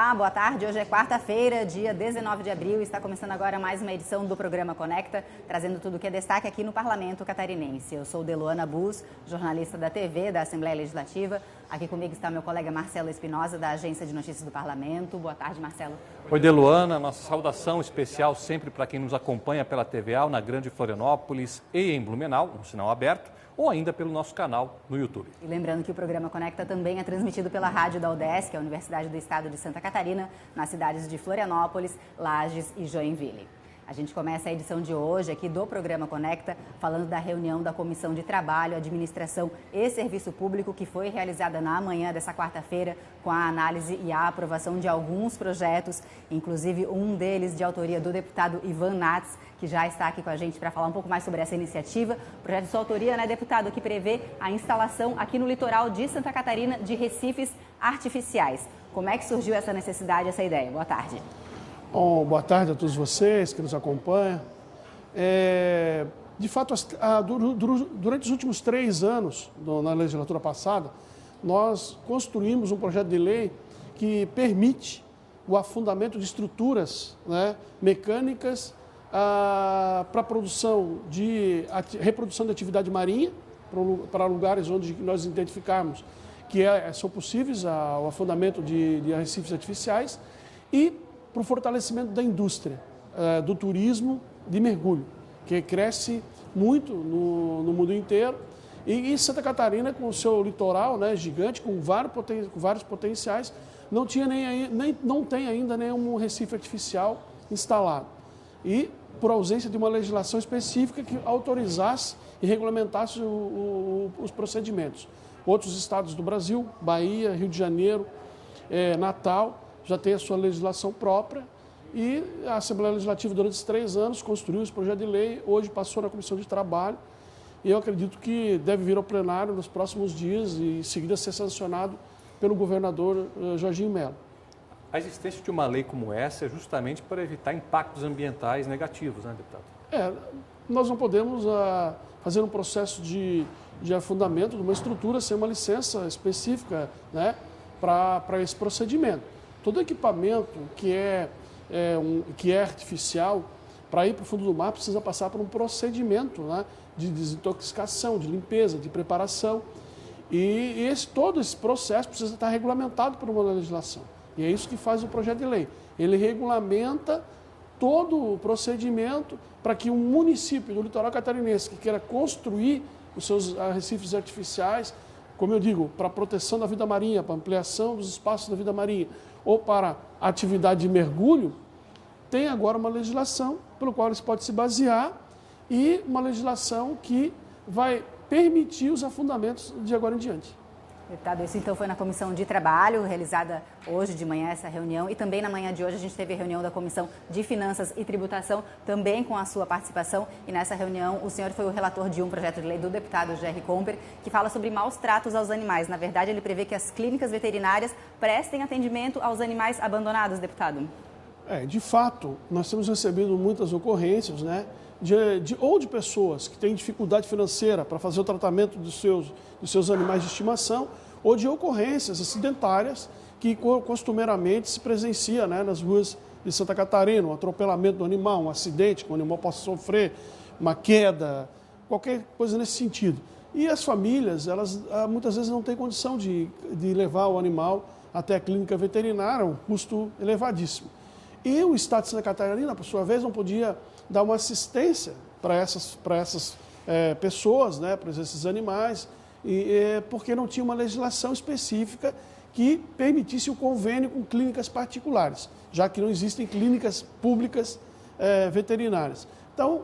Olá, boa tarde. Hoje é quarta-feira, dia 19 de abril. Está começando agora mais uma edição do programa Conecta, trazendo tudo o que é destaque aqui no Parlamento Catarinense. Eu sou Deluana Bus, jornalista da TV da Assembleia Legislativa. Aqui comigo está meu colega Marcelo Espinosa, da Agência de Notícias do Parlamento. Boa tarde, Marcelo. Oi, Deluana. Nossa saudação especial sempre para quem nos acompanha pela TVA na Grande Florianópolis e em Blumenau, um sinal aberto, ou ainda pelo nosso canal no YouTube. E lembrando que o programa Conecta também é transmitido pela rádio da UDESC, que é a Universidade do Estado de Santa Catarina, nas cidades de Florianópolis, Lages e Joinville. A gente começa a edição de hoje aqui do programa Conecta falando da reunião da Comissão de Trabalho, Administração e Serviço Público que foi realizada na manhã dessa quarta-feira com a análise e a aprovação de alguns projetos, inclusive um deles de autoria do deputado Ivan Nats, que já está aqui com a gente para falar um pouco mais sobre essa iniciativa. Projeto de sua autoria, né, deputado, que prevê a instalação aqui no litoral de Santa Catarina de recifes artificiais. Como é que surgiu essa necessidade, essa ideia? Boa tarde. Bom, boa tarde a todos vocês que nos acompanham. De fato, durante os últimos 3 anos, na legislatura passada, nós construímos um projeto de lei que permite o afundamento de estruturas, né, mecânicas para reprodução de atividade marinha, para lugares onde nós identificarmos que são possíveis o afundamento de recifes artificiais e para o fortalecimento da indústria, do turismo de mergulho, que cresce muito no mundo inteiro. E Santa Catarina, com o seu litoral, né, gigante, com vários potenciais, não tem ainda nenhum recife artificial instalado. E por ausência de uma legislação específica que autorizasse e regulamentasse os procedimentos. Outros estados do Brasil, Bahia, Rio de Janeiro, Natal, já tem a sua legislação própria e a Assembleia Legislativa, durante esses 3 anos, construiu esse projeto de lei, hoje passou na Comissão de Trabalho e eu acredito que deve vir ao plenário nos próximos dias e em seguida ser sancionado pelo governador Jorginho Mello. A existência de uma lei como essa é justamente para evitar impactos ambientais negativos, né, deputado? Nós não podemos fazer um processo de afundamento de uma estrutura sem uma licença específica, né, para esse procedimento. Todo equipamento que é artificial, para ir para o fundo do mar, precisa passar por um procedimento, né, de desintoxicação, de limpeza, de preparação. E todo esse processo precisa estar regulamentado por uma legislação. E é isso que faz o projeto de lei. Ele regulamenta todo o procedimento para que um município do litoral catarinense que queira construir os seus recifes artificiais, como eu digo, para a proteção da vida marinha, para a ampliação dos espaços da vida marinha, ou para a atividade de mergulho, tem agora uma legislação pelo qual eles podem se basear e uma legislação que vai permitir os afundamentos de agora em diante. Deputado, isso então foi na Comissão de Trabalho, realizada hoje de manhã essa reunião, e também na manhã de hoje a gente teve a reunião da Comissão de Finanças e Tributação, também com a sua participação, e nessa reunião o senhor foi o relator de um projeto de lei do deputado Gerry Comper, que fala sobre maus tratos aos animais. Na verdade, ele prevê que as clínicas veterinárias prestem atendimento aos animais abandonados, deputado. De fato, nós temos recebido muitas ocorrências, né, de pessoas que têm dificuldade financeira para fazer o tratamento dos seus animais de estimação, ou de ocorrências acidentárias que costumeiramente se presencia, né, nas ruas de Santa Catarina, um atropelamento do animal, um acidente que o animal possa sofrer, uma queda, qualquer coisa nesse sentido. E as famílias, elas muitas vezes não têm condição de levar o animal até a clínica veterinária, um custo elevadíssimo. E o Estado de Santa Catarina, por sua vez, não podia dar uma assistência para essas pessoas, né, para esses animais, porque não tinha uma legislação específica que permitisse o convênio com clínicas particulares, já que não existem clínicas públicas veterinárias. Então,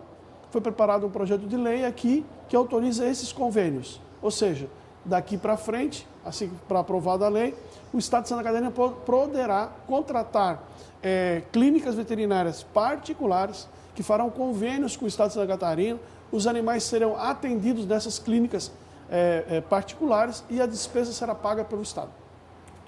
foi preparado um projeto de lei aqui que autoriza esses convênios. Ou seja, daqui para frente, assim para aprovada a lei, o Estado de Santa Catarina poderá contratar clínicas veterinárias particulares que farão convênios com o Estado de Santa Catarina, os animais serão atendidos nessas clínicas particulares e a despesa será paga pelo Estado.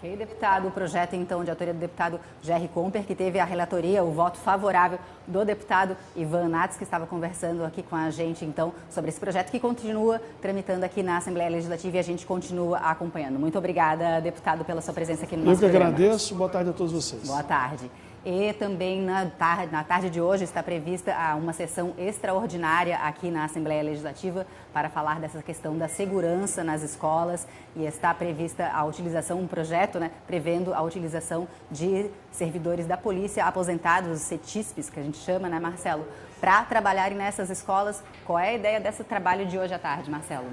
Ok, deputado, o projeto então de autoria do deputado Gerry Comper, que teve a relatoria, o voto favorável do deputado Ivan Nats, que estava conversando aqui com a gente então sobre esse projeto que continua tramitando aqui na Assembleia Legislativa e a gente continua acompanhando. Muito obrigada, deputado, pela sua presença aqui no nosso programa. Eu que agradeço, boa tarde a todos vocês. Boa tarde. E também na tarde de hoje está prevista uma sessão extraordinária aqui na Assembleia Legislativa para falar dessa questão da segurança nas escolas e está prevista a utilização, um projeto, prevendo a utilização de servidores da polícia aposentados, os CETISPs, que a gente chama, Marcelo, para trabalharem nessas escolas. Qual é a ideia desse trabalho de hoje à tarde, Marcelo?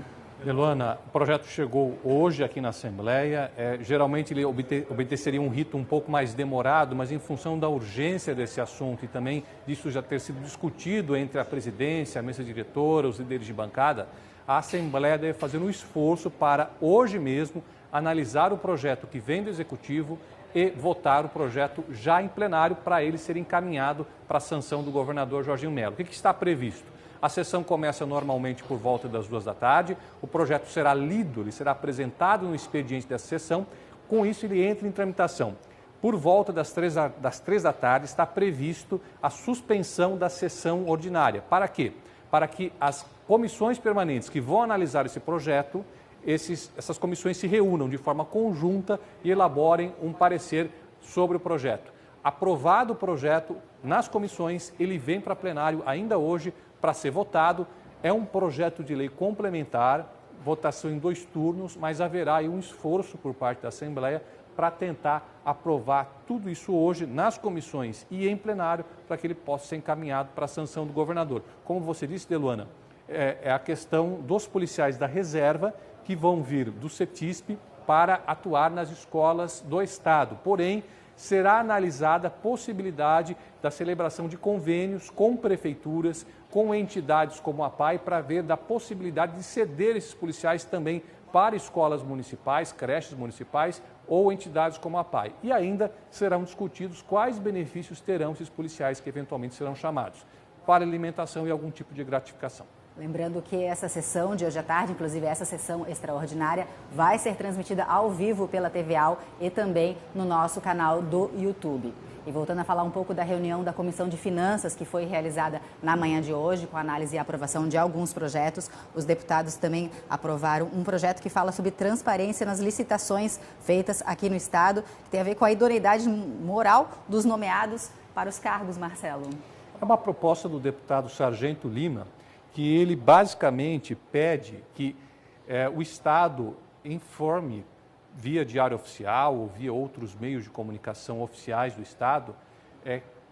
Luana, o projeto chegou hoje aqui na Assembleia. Geralmente ele obedeceria um rito um pouco mais demorado, mas em função da urgência desse assunto e também disso já ter sido discutido entre a presidência, a mesa diretora, os líderes de bancada, a Assembleia deve fazer um esforço para hoje mesmo analisar o projeto que vem do Executivo e votar o projeto já em plenário para ele ser encaminhado para a sanção do governador Jorginho Melo. O que está previsto? A sessão começa normalmente por volta das 2 da tarde, o projeto será lido, ele será apresentado no expediente dessa sessão, com isso ele entra em tramitação. Por volta das 3 da tarde está previsto a suspensão da sessão ordinária. Para quê? Para que as comissões permanentes que vão analisar esse projeto, essas comissões se reúnam de forma conjunta e elaborem um parecer sobre o projeto. Aprovado o projeto nas comissões, ele vem para plenário ainda hoje, para ser votado. É um projeto de lei complementar, votação em 2 turnos, mas haverá aí um esforço por parte da Assembleia para tentar aprovar tudo isso hoje nas comissões e em plenário para que ele possa ser encaminhado para a sanção do governador. Como você disse, Deluana, é a questão dos policiais da reserva que vão vir do CETISP para atuar nas escolas do Estado. Porém, será analisada a possibilidade da celebração de convênios com prefeituras, com entidades como a PAI, para ver da possibilidade de ceder esses policiais também para escolas municipais, creches municipais ou entidades como a PAI. E ainda serão discutidos quais benefícios terão esses policiais que eventualmente serão chamados para alimentação e algum tipo de gratificação. Lembrando que essa sessão de hoje à tarde, inclusive essa sessão extraordinária, vai ser transmitida ao vivo pela TVAL e também no nosso canal do YouTube. E voltando a falar um pouco da reunião da Comissão de Finanças, que foi realizada na manhã de hoje, com a análise e aprovação de alguns projetos, os deputados também aprovaram um projeto que fala sobre transparência nas licitações feitas aqui no Estado, que tem a ver com a idoneidade moral dos nomeados para os cargos, Marcelo. É uma proposta do deputado Sargento Lima, que ele basicamente pede que o Estado informe via diário oficial ou via outros meios de comunicação oficiais do Estado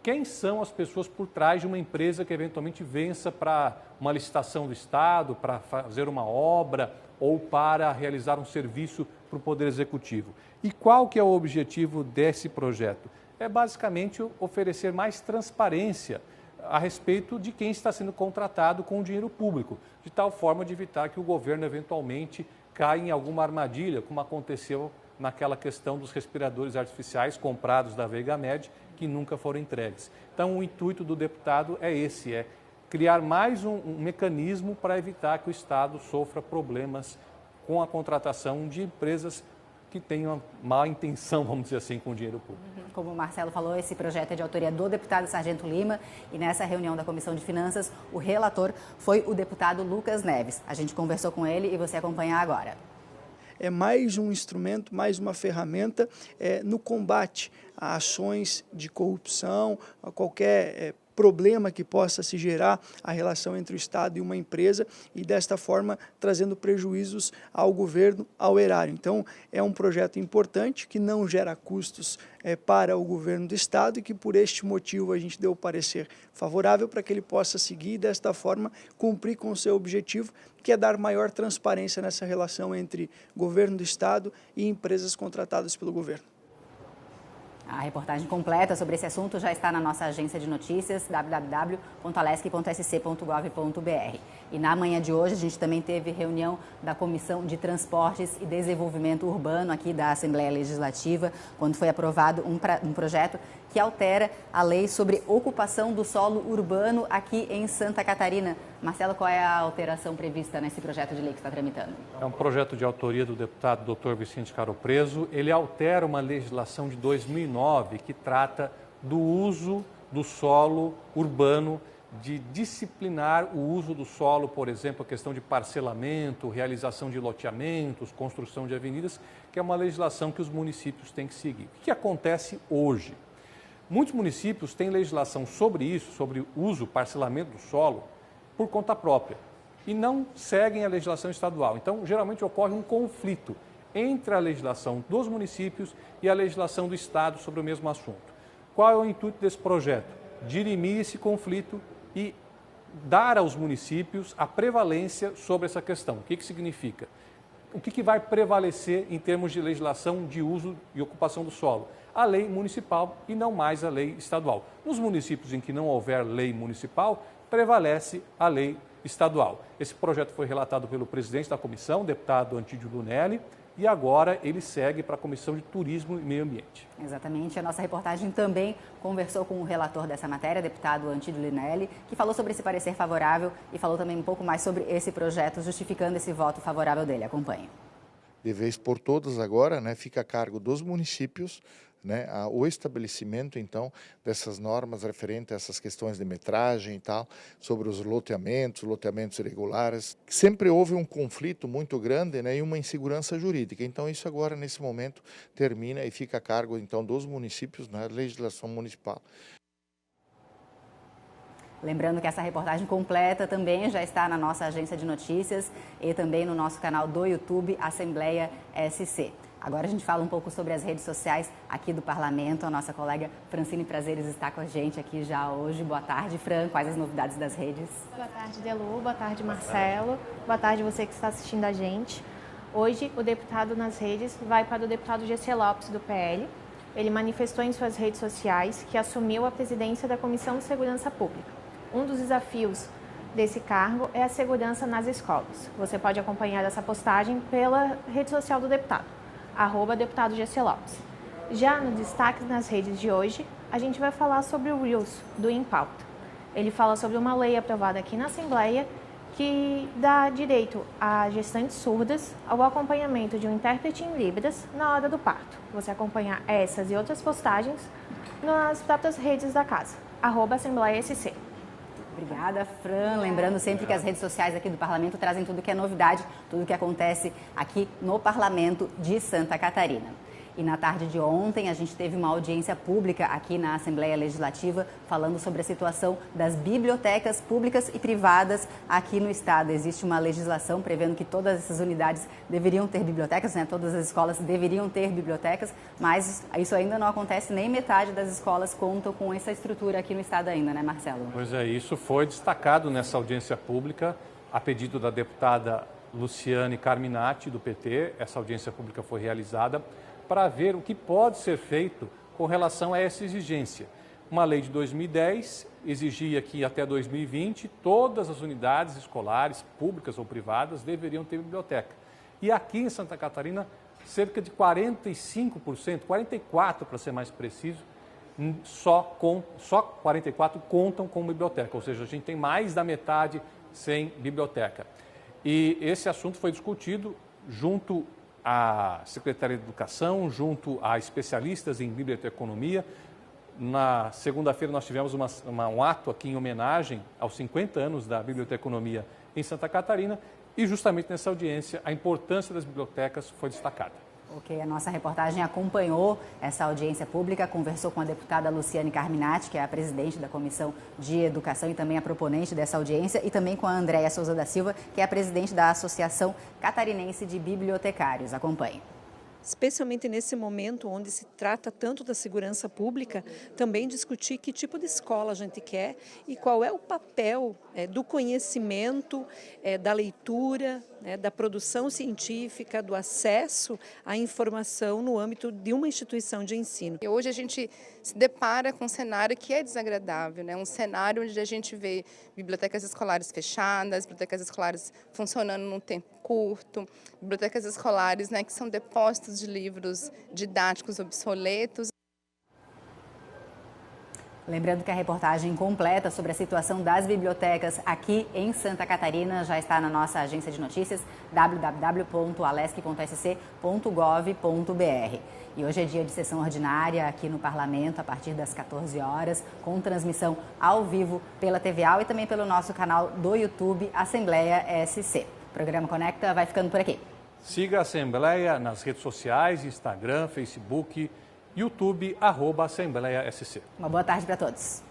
quem são as pessoas por trás de uma empresa que eventualmente vença para uma licitação do Estado, para fazer uma obra ou para realizar um serviço para o Poder Executivo. E qual que é o objetivo desse projeto? É basicamente oferecer mais transparência a respeito de quem está sendo contratado com o dinheiro público, de tal forma de evitar que o governo eventualmente caia em alguma armadilha, como aconteceu naquela questão dos respiradores artificiais comprados da Veiga Med, que nunca foram entregues. Então, o intuito do deputado é esse, criar mais um mecanismo para evitar que o Estado sofra problemas com a contratação de empresas que tenham má intenção, vamos dizer assim, com o dinheiro público. Como o Marcelo falou, esse projeto é de autoria do deputado Sargento Lima e nessa reunião da Comissão de Finanças, o relator foi o deputado Lucas Neves. A gente conversou com ele e você acompanha agora. É mais um instrumento, mais uma ferramenta no combate a ações de corrupção, a qualquer problema que possa se gerar a relação entre o Estado e uma empresa e desta forma trazendo prejuízos ao governo, ao erário. Então é um projeto importante que não gera custos para o governo do Estado e que por este motivo a gente deu o parecer favorável para que ele possa seguir e desta forma cumprir com o seu objetivo, que é dar maior transparência nessa relação entre governo do Estado e empresas contratadas pelo governo. A reportagem completa sobre esse assunto já está na nossa agência de notícias, www.alesc.sc.gov.br. E na manhã de hoje a gente também teve reunião da Comissão de Transportes e Desenvolvimento Urbano aqui da Assembleia Legislativa, quando foi aprovado um projeto que altera a lei sobre ocupação do solo urbano aqui em Santa Catarina. Marcelo, qual é a alteração prevista nesse projeto de lei que está tramitando? É um projeto de autoria do deputado Dr. Vicente Caro Preso. Ele altera uma legislação de 2009 que trata do uso do solo urbano, de disciplinar o uso do solo, por exemplo, a questão de parcelamento, realização de loteamentos, construção de avenidas, que é uma legislação que os municípios têm que seguir. O que acontece hoje? Muitos municípios têm legislação sobre isso, sobre o uso, parcelamento do solo, por conta própria, e não seguem a legislação estadual. Então, geralmente ocorre um conflito entre a legislação dos municípios e a legislação do Estado sobre o mesmo assunto. Qual é o intuito desse projeto? Dirimir esse conflito e dar aos municípios a prevalência sobre essa questão. O que significa? O que vai prevalecer em termos de legislação de uso e ocupação do solo? A lei municipal e não mais a lei estadual. Nos municípios em que não houver lei municipal, prevalece a lei estadual. Esse projeto foi relatado pelo presidente da comissão, deputado Antídio Lunelli, e agora ele segue para a Comissão de Turismo e Meio Ambiente. Exatamente. A nossa reportagem também conversou com o relator dessa matéria, deputado Antídio Lunelli, que falou sobre esse parecer favorável e falou também um pouco mais sobre esse projeto, justificando esse voto favorável dele. Acompanhe. De vez por todas agora, né, fica a cargo dos municípios, né, o estabelecimento, então, dessas normas referentes a essas questões de metragem e tal, sobre os loteamentos irregulares. Sempre houve um conflito muito grande, né, e uma insegurança jurídica. Então, isso agora, nesse momento, termina e fica a cargo, então, dos municípios na legislação municipal. Lembrando que essa reportagem completa também já está na nossa agência de notícias e também no nosso canal do YouTube, Assembleia SC. Agora a gente fala um pouco sobre as redes sociais aqui do Parlamento. A nossa colega Francine Prazeres está com a gente aqui já hoje. Boa tarde, Fran. Quais as novidades das redes? Boa tarde, Delu. Boa tarde, Marcelo. Boa tarde você que está assistindo a gente. Hoje, o deputado nas redes vai para o deputado GC Lopes, do PL. Ele manifestou em suas redes sociais que assumiu a presidência da Comissão de Segurança Pública. Um dos desafios desse cargo é a segurança nas escolas. Você pode acompanhar essa postagem pela rede social do deputado, @deputado GC Lopes. Já no destaque nas redes de hoje, a gente vai falar sobre o Reels, do Em Pauta. Ele fala sobre uma lei aprovada aqui na Assembleia que dá direito a gestantes surdas ao acompanhamento de um intérprete em Libras na hora do parto. Você acompanha essas e outras postagens nas próprias redes da casa, @Assembleia SC. Obrigada, Fran. Lembrando sempre que as redes sociais aqui do Parlamento trazem tudo que é novidade, tudo que acontece aqui no Parlamento de Santa Catarina. E na tarde de ontem, a gente teve uma audiência pública aqui na Assembleia Legislativa falando sobre a situação das bibliotecas públicas e privadas aqui no estado. Existe uma legislação prevendo que todas essas unidades deveriam ter bibliotecas, né? Todas as escolas deveriam ter bibliotecas, mas isso ainda não acontece, nem metade das escolas contam com essa estrutura aqui no estado ainda, né, Marcelo? Pois é, isso foi destacado nessa audiência pública, a pedido da deputada Luciane Carminati, do PT. Essa audiência pública foi realizada para ver o que pode ser feito com relação a essa exigência. Uma lei de 2010 exigia que até 2020 todas as unidades escolares, públicas ou privadas, deveriam ter biblioteca. E aqui em Santa Catarina, cerca de 45%, 44% para ser mais preciso, só 44% contam com biblioteca, ou seja, a gente tem mais da metade sem biblioteca. E esse assunto foi discutido junto à Secretaria de Educação, junto a especialistas em biblioteconomia. Na segunda-feira nós tivemos um ato aqui em homenagem aos 50 anos da biblioteconomia em Santa Catarina e justamente nessa audiência a importância das bibliotecas foi destacada. Ok, a nossa reportagem acompanhou essa audiência pública, conversou com a deputada Luciane Carminati, que é a presidente da Comissão de Educação e também a proponente dessa audiência, e também com a Andréia Souza da Silva, que é a presidente da Associação Catarinense de Bibliotecários. Acompanhe. Especialmente nesse momento onde se trata tanto da segurança pública, também discutir que tipo de escola a gente quer e qual é o papel do conhecimento, da leitura, da produção científica, do acesso à informação no âmbito de uma instituição de ensino. E hoje a gente se depara com um cenário que é desagradável, né? Um cenário onde a gente vê bibliotecas escolares fechadas, bibliotecas escolares funcionando num tempo curto, bibliotecas escolares, né, que são depósitos de livros didáticos obsoletos. Lembrando que a reportagem completa sobre a situação das bibliotecas aqui em Santa Catarina já está na nossa agência de notícias www.alesc.sc.gov.br. E hoje é dia de sessão ordinária aqui no Parlamento a partir das 14 horas, com transmissão ao vivo pela TVAL e também pelo nosso canal do YouTube Assembleia SC. O programa Conecta vai ficando por aqui. Siga a Assembleia nas redes sociais, Instagram, Facebook, YouTube, @Assembleia SC. Uma boa tarde para todos.